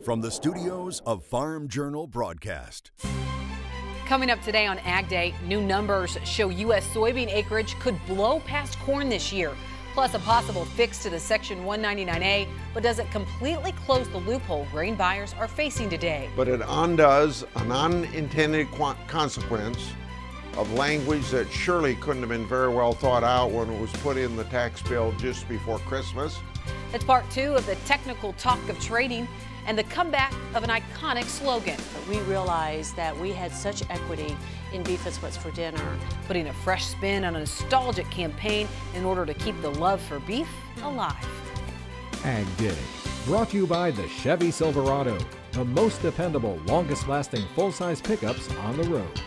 from the studios of Farm Journal Broadcast. Coming up today on Ag Day, new numbers show U.S. soybean acreage could blow past corn this year. Plus a possible fix to the Section 199A, but does it completely close the loophole grain buyers are facing today? But it undoes an unintended consequence of language that surely couldn't have been very well thought out when it was put in the tax bill just before Christmas. It's part two of the technical talk of trading and the comeback of an iconic slogan. We realized that we had such equity in Beef is What's for Dinner. Putting a fresh spin on a nostalgic campaign in order to keep the love for beef alive. Ag Day, brought to you by the Chevy Silverado, the most dependable, longest-lasting full-size pickups on the road.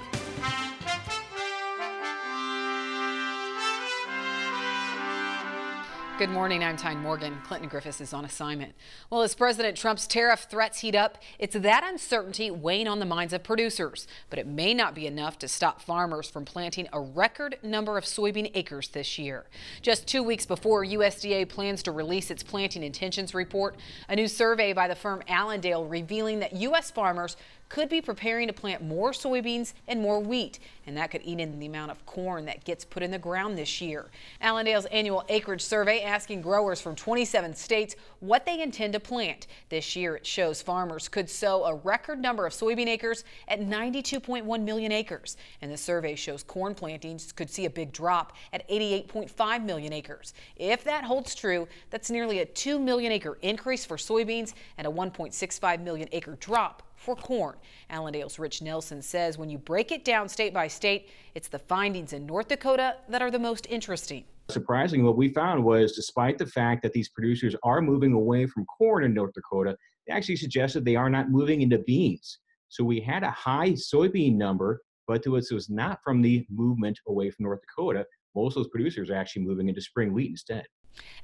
Good morning, I'm Tyne Morgan. Clinton Griffiths is on assignment. Well, as President Trump's tariff threats heat up, it's that uncertainty weighing on the minds of producers. But it may not be enough to stop farmers from planting a record number of soybean acres this year. Just 2 weeks before USDA plans to release its planting intentions report, a new survey by the firm Allendale revealing that U.S. farmers could be preparing to plant more soybeans and more wheat, and that could eat into the amount of corn that gets put in the ground this year. Allendale's annual acreage survey asking growers from 27 states what they intend to plant. This year it shows farmers could sow a record number of soybean acres at 92.1 million acres. And the survey shows corn plantings could see a big drop at 88.5 million acres. If that holds true, that's nearly a 2 million acre increase for soybeans and a 1.65 million acre drop for corn. Allendale's Rich Nelson says when you break it down state by state, it's the findings in North Dakota that are the most interesting. Surprisingly, what we found was despite the fact that these producers are moving away from corn in North Dakota, they actually suggested they are not moving into beans. So we had a high soybean number, but this was not from the movement away from North Dakota. Most of those producers are actually moving into spring wheat instead.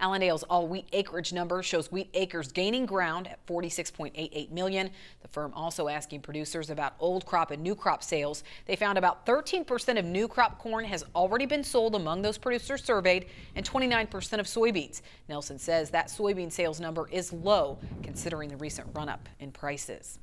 Allendale's all-wheat acreage number shows wheat acres gaining ground at 46.88 million. The firm also asking producers about old crop and new crop sales. They found about 13% of new crop corn has already been sold among those producers surveyed and 29% of soybeans. Nelson says that soybean sales number is low considering the recent run-up in prices.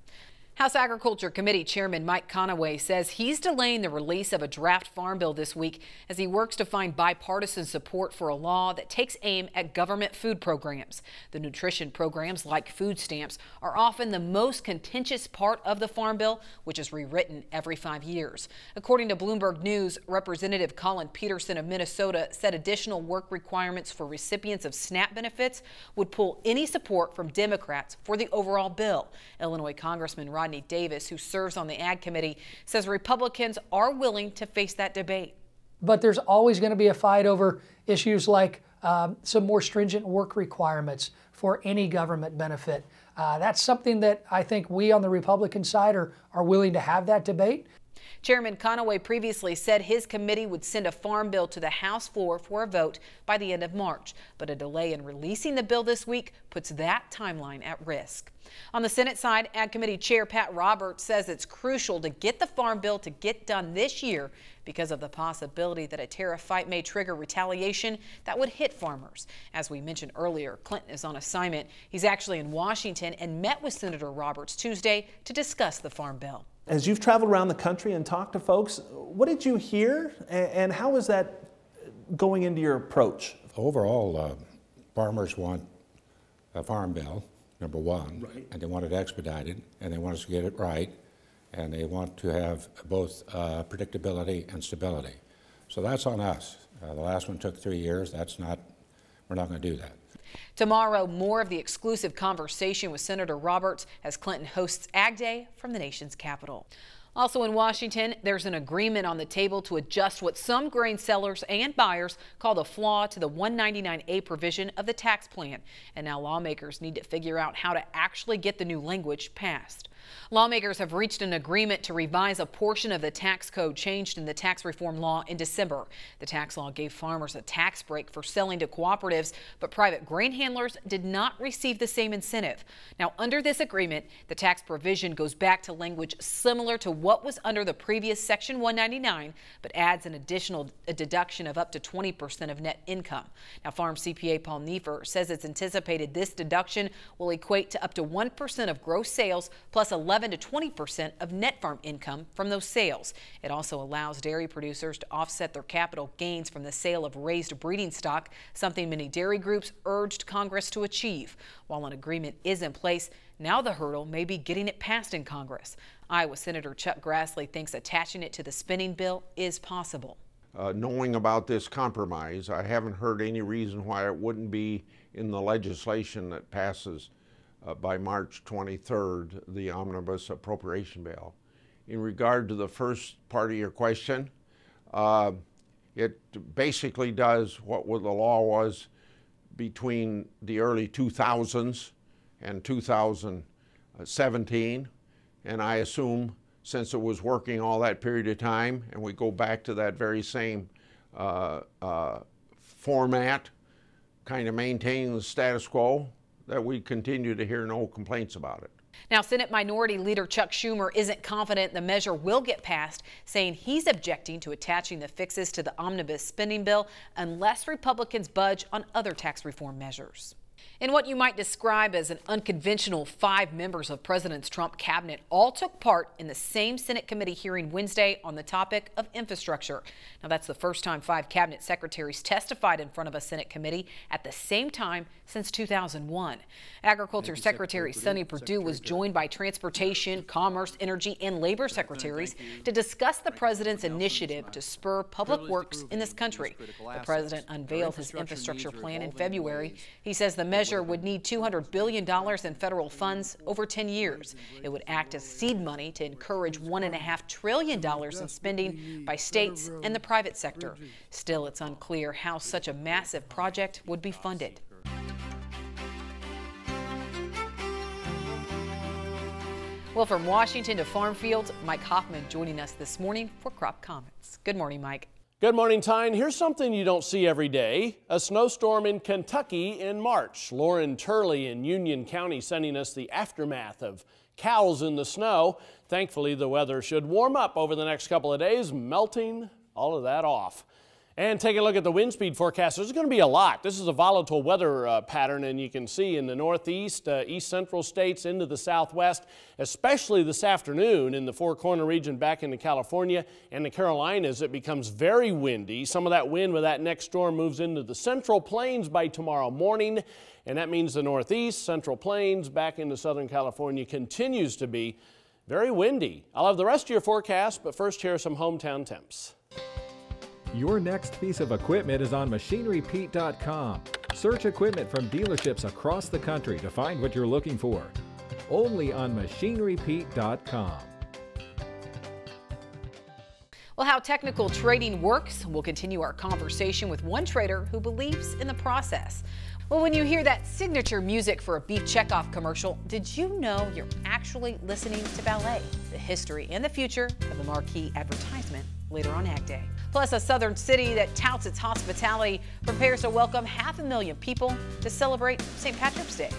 House Agriculture Committee Chairman Mike Conaway says he's delaying the release of a draft farm bill this week as he works to find bipartisan support for a law that takes aim at government food programs. The nutrition programs, like food stamps, are often the most contentious part of the farm bill, which is rewritten every 5 years. According to Bloomberg News, Representative Colin Peterson of Minnesota said additional work requirements for recipients of SNAP benefits would pull any support from Democrats for the overall bill. Illinois Congressman Rodney Davis, who serves on the Ag Committee, says Republicans are willing to face that debate. But there's always going to be a fight over issues like some more stringent work requirements for any government benefit. That's something that I think we on the Republican side are willing to have that debate. Chairman Conaway previously said his committee would send a farm bill to the House floor for a vote by the end of March, but a delay in releasing the bill this week puts that timeline at risk. On the Senate side, Ag Committee Chair Pat Roberts says it's crucial to get the farm bill to get done this year because of the possibility that a tariff fight may trigger retaliation that would hit farmers. As we mentioned earlier, Clinton is on assignment. He's actually in Washington and met with Senator Roberts Tuesday to discuss the farm bill. As you've traveled around the country and talked to folks, what did you hear and how is that going into your approach? Overall, farmers want a farm bill, number one, right, and they want it expedited, and they want us to get it right, and they want to have both predictability and stability. So that's on us. The last one took 3 years. We're not going to do that. Tomorrow, more of the exclusive conversation with Senator Roberts as Clinton hosts Ag Day from the nation's capital. Also in Washington, there's an agreement on the table to adjust what some grain sellers and buyers call the flaw to the 199A provision of the tax plan. And now lawmakers need to figure out how to actually get the new language passed. Lawmakers have reached an agreement to revise a portion of the tax code changed in the tax reform law in December. The tax law gave farmers a tax break for selling to cooperatives, but private grain handlers did not receive the same incentive. Now, under this agreement, the tax provision goes back to language similar to what was under the previous Section 199, but adds an additional deduction of up to 20% of net income. Now, Farm CPA Paul Neefer says it's anticipated this deduction will equate to up to 1% of gross sales plus 11 to 20% of net farm income from those sales. It also allows dairy producers to offset their capital gains from the sale of raised breeding stock, something many dairy groups urged Congress to achieve. While an agreement is in place, now the hurdle may be getting it passed in Congress. Iowa Senator Chuck Grassley thinks attaching it to the spending bill is possible. Knowing about this compromise, I haven't heard any reason why it wouldn't be in the legislation that passes by March 23rd, the omnibus appropriation bill. In regard to the first part of your question, it basically does what the law was between the early 2000s and 2017, and I assume since it was working all that period of time, and we go back to that very same format, kind of maintaining the status quo, that we continue to hear no complaints about it. Now, Senate Minority Leader Chuck Schumer isn't confident the measure will get passed, saying he's objecting to attaching the fixes to the omnibus spending bill unless Republicans budge on other tax reform measures. In what you might describe as an unconventional, 5 members of President Trump's cabinet all took part in the same Senate committee hearing Wednesday on the topic of infrastructure. Now, that's the first time 5 cabinet secretaries testified in front of a Senate committee at the same time since 2001. Agriculture Secretary Sonny Perdue was joined by Transportation, Commerce, Energy, and Labor secretaries to discuss the president's initiative to spur public works in this country. The president unveiled his infrastructure plan in February. He says the measure would need $200 billion in federal funds over 10 years. It would act as seed money to encourage $1.5 trillion in spending by states and the private sector. Still, it's unclear how such a massive project would be funded. Well, from Washington to farm fields, Mike Hoffman joining us this morning for Crop Comments. Good morning, Mike. Good morning, Tyne. Here's something you don't see every day. A snowstorm in Kentucky in March. Lauren Turley in Union County sending us the aftermath of cows in the snow. Thankfully, the weather should warm up over the next couple of days, melting all of that off. And take a look at the wind speed forecast. There's going to be a lot. This is a volatile weather pattern, and you can see in the northeast, east central states into the southwest, especially this afternoon in the Four Corner region back into California and the Carolinas, it becomes very windy. Some of that wind with that next storm moves into the central plains by tomorrow morning, and that means the northeast, central plains, back into Southern California continues to be very windy. I'll have the rest of your forecast, but first here are some hometown temps. Your next piece of equipment is on MachineryPete.com. Search equipment from dealerships across the country to find what you're looking for. Only on MachineryPete.com. Well, how technical trading works, we'll continue our conversation with one trader who believes in the process. Well, when you hear that signature music for a beef checkoff commercial, did you know you're actually listening to ballet? The history and the future of the marquee advertisement later on AgDay. Plus, a southern city that touts its hospitality prepares to welcome 500,000 people to celebrate St. Patrick's Day.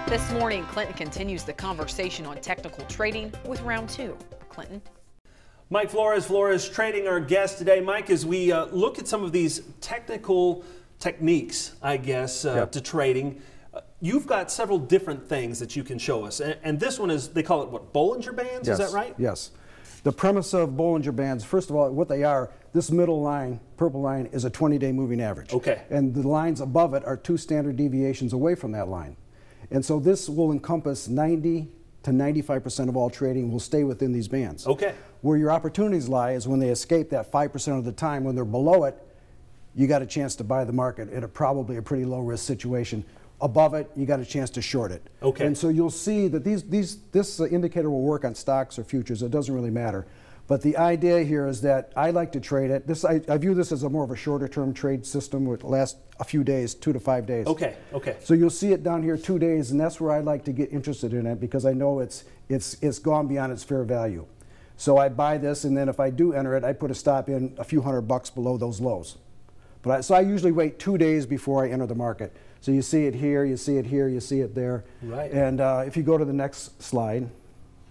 This morning, Clinton continues the conversation on technical trading with round 2. Clinton. Mike Flores trading our guest today. Mike, as we look at some of these technical techniques, I guess, to trading, you've got several different things that you can show us. And this one is, they call it what, Bollinger Bands? Yes. Is that right? Yes. The premise of Bollinger Bands, first of all, what they are, this middle line, purple line, is a 20-day moving average. Okay. And the lines above it are 2 standard deviations away from that line. And so this will encompass 90 to 95% of all trading will stay within these bands. Okay. Where your opportunities lie is when they escape that 5% of the time. When they're below it, you got a chance to buy the market in probably a pretty low risk situation. Above it, you got a chance to short it. Okay. And so you'll see that this indicator will work on stocks or futures. It doesn't really matter. But the idea here is that I like to trade it. I view this as a more of a shorter term trade system which lasts a few days, 2 to 5 days. Okay, okay. So you'll see it down here 2 days, and that's where I like to get interested in it because I know it's gone beyond its fair value. So I buy this, and then if I do enter it, I put a stop in a few $100 below those lows. So I usually wait 2 days before I enter the market. So you see it here, you see it here, you see it there. Right. And if you go to the next slide.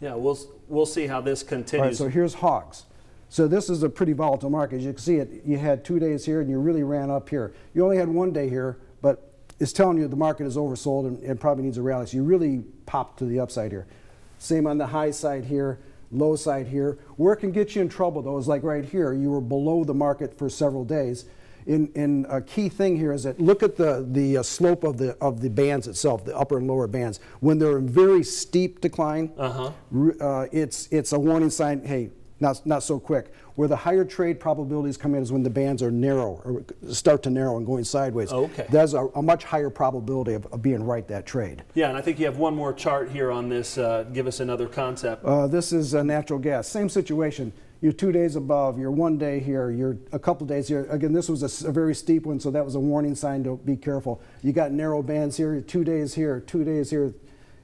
Yeah, we'll see how this continues. All right, so here's hogs. So this is a pretty volatile market. As you can see it, you had 2 days here and you really ran up here. You only had 1 day here, but it's telling you the market is oversold and probably needs a rally. So you really popped to the upside here. Same on the high side here, low side here. Where it can get you in trouble though is like right here, you were below the market for several days. And a key thing here is that look at the slope of the bands itself, the upper and lower bands. When they're in very steep decline, it's a warning sign, hey, not so quick. Where the higher trade probabilities come in is when the bands are narrow, or start to narrow and going sideways. Okay. There's a much higher probability of being right that trade. Yeah, and I think you have one more chart here on this. Give us another concept. This is natural gas. Same situation. You're 2 days above, you're 1 day here, you're a couple days here. Again, this was a very steep one, so that was a warning sign to be careful. You got narrow bands here, 2 days here, 2 days here.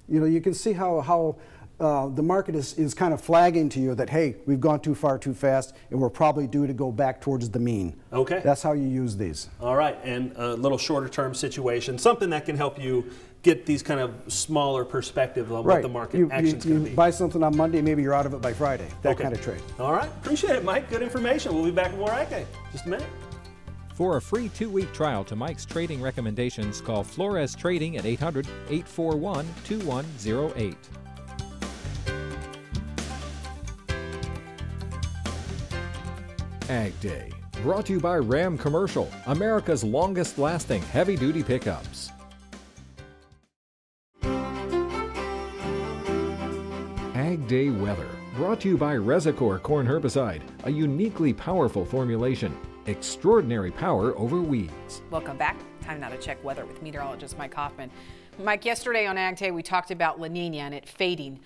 You know, you can see how the market is kind of flagging to you that, hey, we've gone too far too fast, and we're probably due to go back towards the mean. Okay. That's how you use these. All right, and a little shorter term situation, something that can help you get these kind of smaller perspectives on what the market action's going to be. You buy something on Monday, maybe you're out of it by Friday. That kind of trade. All right, appreciate it, Mike. Good information. We'll be back with more AgDay. Just a minute. For a free 2-week trial to Mike's trading recommendations, call Flores Trading at 800-841-2108. AgDay, brought to you by Ram Commercial, America's longest lasting heavy-duty pickups. AgDay Weather, brought to you by Resicor Corn Herbicide, a uniquely powerful formulation. Extraordinary power over weeds. Welcome back. Time now to check weather with meteorologist Mike Hoffman. Mike, yesterday on AgDay we talked about La Nina and it fading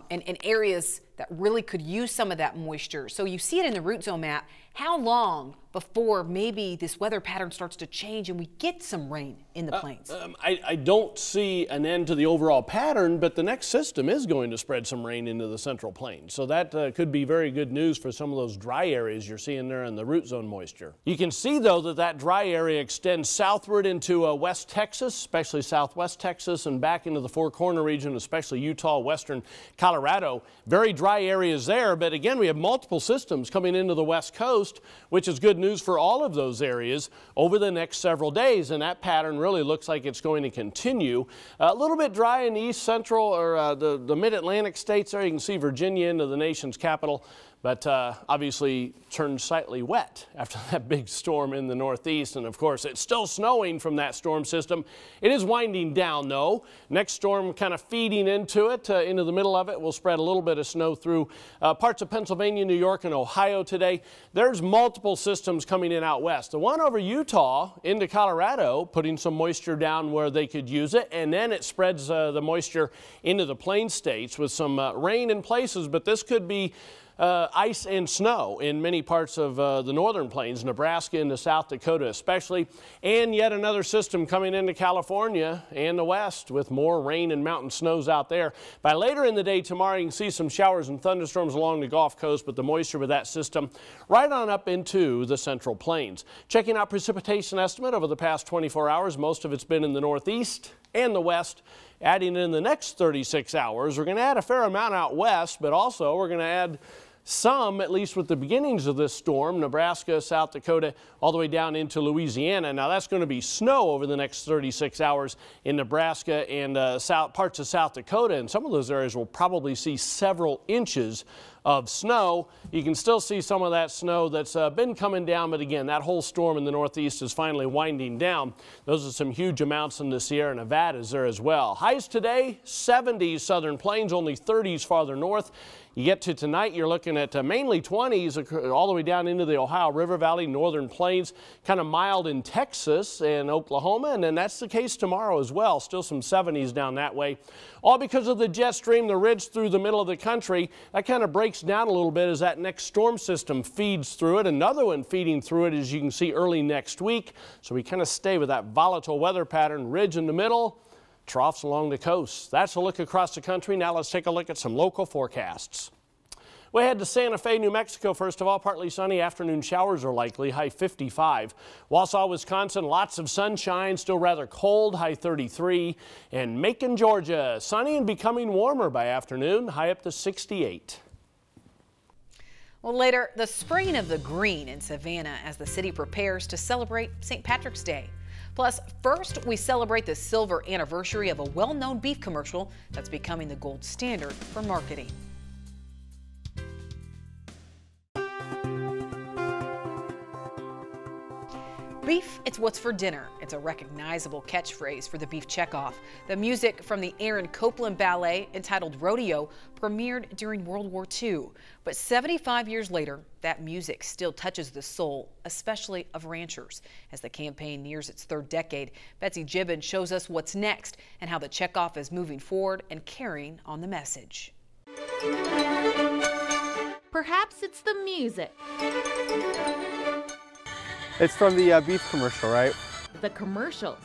in areas that really could use some of that moisture. So you see it in the root zone map. How long before maybe this weather pattern starts to change and we get some rain in the plains? I don't see an end to the overall pattern, but the next system is going to spread some rain into the central plains. So that could be very good news for some of those dry areas you're seeing there in the root zone moisture. You can see, though, that dry area extends southward into West Texas, especially southwest Texas, and back into the Four Corner region, especially Utah, western Colorado. Very dry areas there, but again, we have multiple systems coming into the west coast, which is good news for all of those areas over the next several days, and that pattern really looks like it's going to continue. A little bit dry in the east central or the mid-Atlantic states there. You can see Virginia into the nation's capital, but obviously turned slightly wet after that big storm in the northeast. And of course, it's still snowing from that storm system. It is winding down though. Next storm kind of feeding into it, into the middle of it, will spread a little bit of snow through parts of Pennsylvania, New York, and Ohio today. There's multiple systems coming in out west. The one over Utah into Colorado, putting some moisture down where they could use it, and then it spreads the moisture into the plain states with some rain in places, but this could be ice and snow in many parts of the northern plains, Nebraska into South Dakota especially, and yet another system coming into California and the west with more rain and mountain snows out there. By later in the day tomorrow, you can see some showers and thunderstorms along the Gulf Coast, but the moisture with that system right on up into the central plains. Checking out precipitation estimate over the past 24 hours, most of it's been in the northeast and the west. Adding in the next 36 hours, we're going to add a fair amount out west, but also we're going to add some, at least with the beginnings of this storm, Nebraska, South Dakota, all the way down into Louisiana. Now that's going to be snow over the next 36 hours in Nebraska and parts of South Dakota, and some of those areas will probably see several inches of snow. You can still see some of that snow that's been coming down, but again, that whole storm in the northeast is finally winding down. Those are some huge amounts in the Sierra Nevadas there as well. Highs today, 70s southern plains, only 30s farther north. You get to tonight, you're looking at mainly 20s all the way down into the Ohio River Valley, northern plains, kind of mild in Texas and Oklahoma, and then that's the case tomorrow as well. Still some 70s down that way. All because of the jet stream, the ridge through the middle of the country. That kind of breaks down a little bit as that next storm system feeds through it. Another one feeding through it, as you can see, early next week. So we kind of stay with that volatile weather pattern, ridge in the middle, troughs along the coast. That's a look across the country. Now let's take a look at some local forecasts. We head to Santa Fe, New Mexico. First of all, partly sunny, afternoon showers are likely, high 55. Wausau, Wisconsin, lots of sunshine, still rather cold, high 33. And Macon, Georgia, sunny and becoming warmer by afternoon, high up to 68. Well, later, the spraying of the green in Savannah as the city prepares to celebrate St. Patrick's Day. Plus, first, we celebrate the silver anniversary of a well-known beef commercial that's becoming the gold standard for marketing. Beef, it's what's for dinner. It's a recognizable catchphrase for the beef checkoff. The music from the Aaron Copland ballet entitled Rodeo premiered during World War II. But 75 years later, that music still touches the soul, especially of ranchers. As the campaign nears its third decade, Betsy Gibbon shows us what's next and how the checkoff is moving forward and carrying on the message. Perhaps it's the music. It's from the beef commercial, right? The commercials.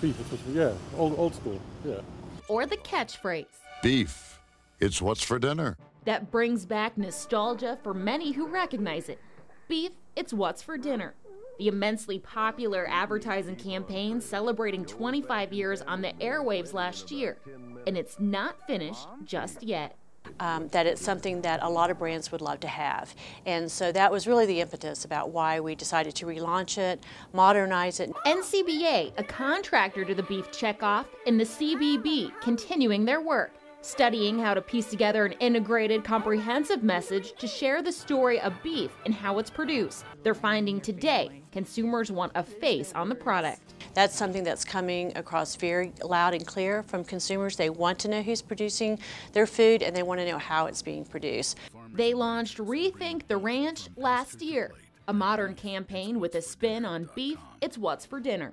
Beef, yeah, old school, yeah. Or the catchphrase. Beef, it's what's for dinner. That brings back nostalgia for many who recognize it. Beef, it's what's for dinner. The immensely popular advertising campaign celebrating 25 years on the airwaves last year. And it's not finished just yet. That it's something that a lot of brands would love to have. And so that was really the impetus about why we decided to relaunch it, modernize it. NCBA, a contractor to the beef checkoff, and the CBB continuing their work, studying how to piece together an integrated, comprehensive message to share the story of beef and how it's produced. They're finding today consumers want a face on the product. That's something that's coming across very loud and clear from consumers. They want to know who's producing their food and they want to know how it's being produced. They launched Rethink the Ranch last year, a modern campaign with a spin on beef, it's what's for dinner.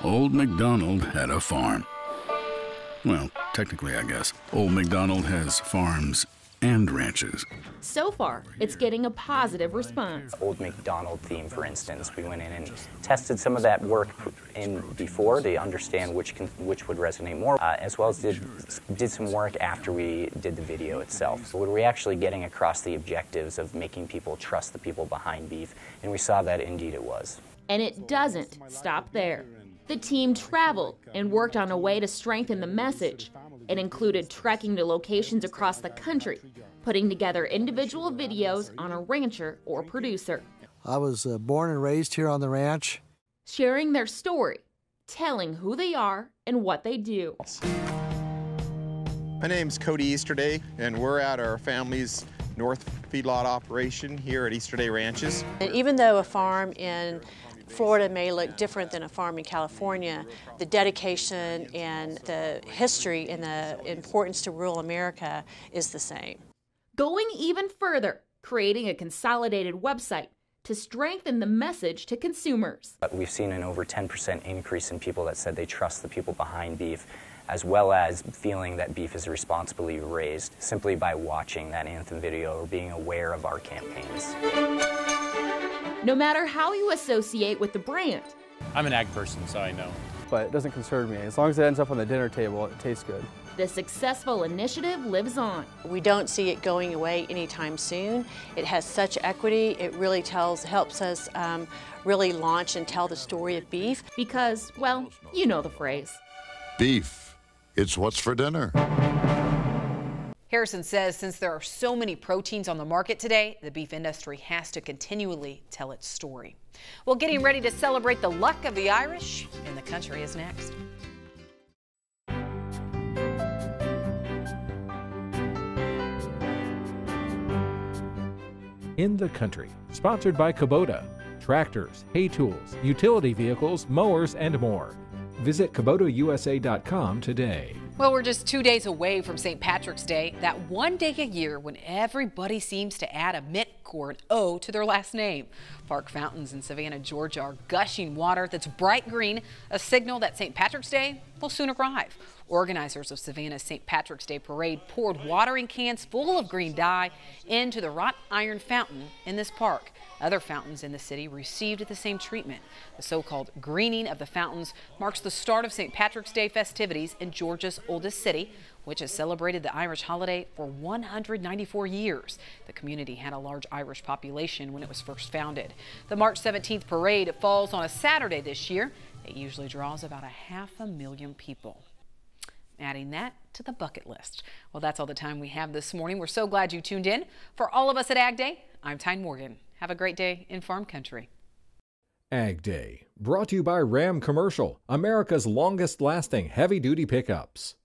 Old MacDonald had a farm. Well, technically, I guess. Old MacDonald has farms and ranches. So far, it's getting a positive response. Old MacDonald theme, for instance, we went in and tested some of that work in before to understand which would resonate more, as well as did some work after we did the video itself. So were we actually getting across the objectives of making people trust the people behind beef? And we saw that indeed it was. And it doesn't stop there. The team traveled and worked on a way to strengthen the message. It included trekking to locations across the country, putting together individual videos on a rancher or producer. I was born and raised here on the ranch. Sharing their story, telling who they are and what they do. My name's Cody Easterday, and we're at our family's North feedlot operation here at Easterday Ranches. And even though a farm in Florida may look different than a farm in California, the dedication and the history and the importance to rural America is the same. Going even further, creating a consolidated website to strengthen the message to consumers. We've seen an over 10% increase in people that said they trust the people behind beef, as well as feeling that beef is responsibly raised simply by watching that anthem video or being aware of our campaigns. No matter how you associate with the brand. I'm an ag person, so I know. But it doesn't concern me. As long as it ends up on the dinner table, it tastes good. The successful initiative lives on. We don't see it going away anytime soon. It has such equity. It really helps us really launch and tell the story of beef. Because, well, you know the phrase. Beef, it's what's for dinner. Harrison says since there are so many proteins on the market today, the beef industry has to continually tell its story. Well, getting ready to celebrate the luck of the Irish in the country is next. In the Country, sponsored by Kubota. Tractors, hay tools, utility vehicles, mowers, and more. Visit KubotaUSA.com today. Well, we're just 2 days away from St. Patrick's Day, that one day a year when everybody seems to add a Mick or an O to their last name. Park fountains in Savannah, Georgia are gushing water that's bright green, a signal that St. Patrick's Day will soon arrive. Organizers of Savannah's St. Patrick's Day Parade poured watering cans full of green dye into the wrought iron fountain in this park. Other fountains in the city received the same treatment. The so-called greening of the fountains marks the start of St. Patrick's Day festivities in Georgia's oldest city, which has celebrated the Irish holiday for 194 years. The community had a large Irish population when it was first founded. The March 17th parade falls on a Saturday this year. It usually draws about 500,000 people. Adding that to the bucket list. Well, that's all the time we have this morning. We're so glad you tuned in. For all of us at Ag Day, I'm Tyne Morgan. Have a great day in farm country. Ag Day, brought to you by Ram Commercial, America's longest lasting heavy-duty pickups.